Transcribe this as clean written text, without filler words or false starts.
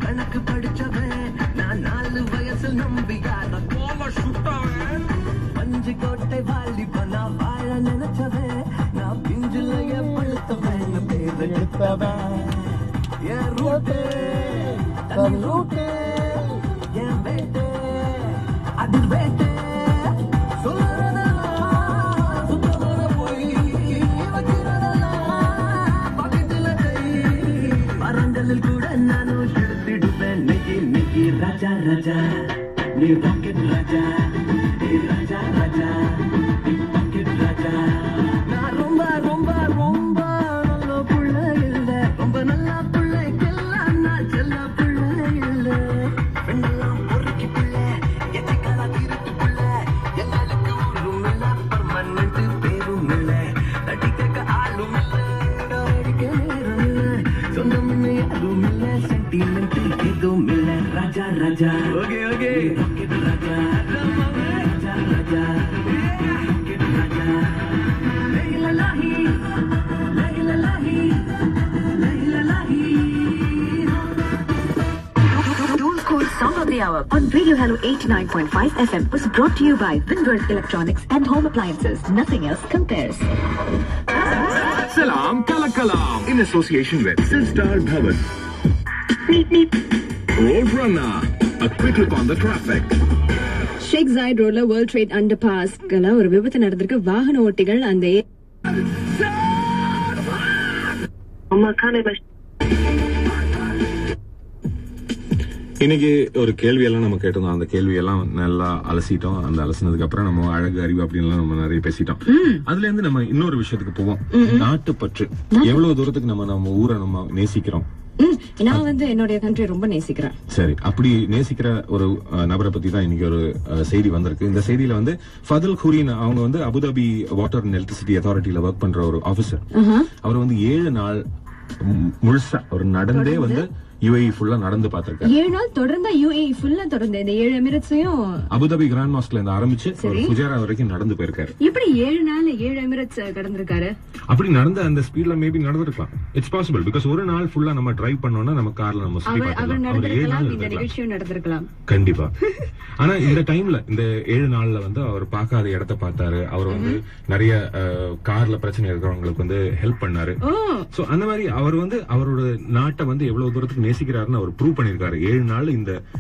கணக்கு படிச்சவன் நான் 4 வயசு நம்பியாத பஞ்சு கோட்டை வாலிபனா வாழ நினைச்சவன் நான் பிஞ்சுலைய பழுத்தவன் பேர் எடுத்தவன் என் ரூட்டு தனி ரூட்டு என் வேட்டு அது வேட்டு Raja Raja, ni rocket Raja, ni Raja Raja, ni pocket Raja. Na romba romba romba nalla pulla illa, romba nalla pulla kella na chella pulla illa. Vendala porki pulla, etikala thiruttu pulla, ellalukku orum illa permanent perum illa. Adikka aalum illa, adikka neram illa, sondam yarum illa, sentiment edum illa. Raja Raja, okay okay, rocket Raja, Raja Raja, rocket Raja. Layla lahi, layla lahi, layla lahi. Dual Code Song of the Hour on Radio Hello 89.5 FM was brought to you by Winworth Electronics and Home Appliances. Nothing else compares. Salam Kalakalam in association with Sistar Bhavan. Road Runner, a quick look on the traffic. Sheikh Zayed Roadla World Trade Underpass கல ஒரு விபத்து நடந்திருக்கு. வாகன ஓட்டிகள் அந்த இன்னைக்கு ஒரு கேள்வி எல்லாம் நம்ம கேட்டிருந்தோம். அந்த கேள்வி எல்லாம் நல்லா அலசிட்டோம். அந்த அலசினதுக்கு அப்புறம் நம்ம அழகு அறிவு அப்படின்னு நம்ம நிறைய பேசிட்டோம். அதுல இருந்து நம்ம இன்னொரு விஷயத்துக்கு போவோம். நாட்டுப்பற்று. எவ்வளவு தூரத்துக்கு நம்ம ஊரை நம்ம நேசிக்கிறோம். நான் என்னுடைய கண்ட்ரி ரொம்ப நேசிக்கிறேன். சரி, அப்படி நேசிக்கிற ஒரு நபரை பத்தி தான் இன்னைக்கு ஒரு செய்தி வந்திருக்கு. இந்த செய்தியில ஃபதல் குரீன் அவங்க அபுதாபி வாட்டர் அண்ட் எலக்ட்ரிசிட்டி அத்தாரிட்டியில ஒர்க் பண்ற ஒரு ஆபீசர். அவர் 7 நாள் முழுசா அவர் நடந்தே UAE ஃபுல்லா நடந்து பாத்திருக்காரு. 7 நாள் தொடர்ந்து UAE ஃபுல்லா தொடர்ந்து இந்த 7 எமிரேட்ஸையும் அபுதாபி கிராண்ட் மாஸ்க்ல இருந்து ஆரம்பிச்சு ஃபுஜேரா வரைக்கும் நடந்து போயிருக்காரு. இப்படி 7 நாள் 7 எமிரேட்ஸ் கடந்திருக்காரு. அப்படி நடந்த அந்த ஸ்பீட்ல மேபி நடந்திருக்கலாம். It's possible. பிகாஸ் ஒரு நாள் ஃபுல்லா நம்ம டிரைவ் பண்ணோம்னா நம்ம கார்ல நம்ம சுத்தி பார்க்கலாம். அவர் 7 நாள் இந்த நிகழ்ச்சியும் நடந்திருக்கலாம். கண்டிப்பா. ஆனா இந்த டைம்ல இந்த 7 நாள்ல அவர் பார்க்காத இடத்தை பார்த்தாரு. அவர் நிறைய கார்ல பிரச்சனை இருக்கிறவங்களுக்கு ஹெல்ப் பண்ணாரு. சோ அந்த மாதிரி அவர் அவரோட நாட்டை எவ்வளவு தூரத்துக்கு நேசிக்கிறாருன்னு அவர் ப்ரூவ் பண்ணிருக்காரு. 7 நாள் இந்த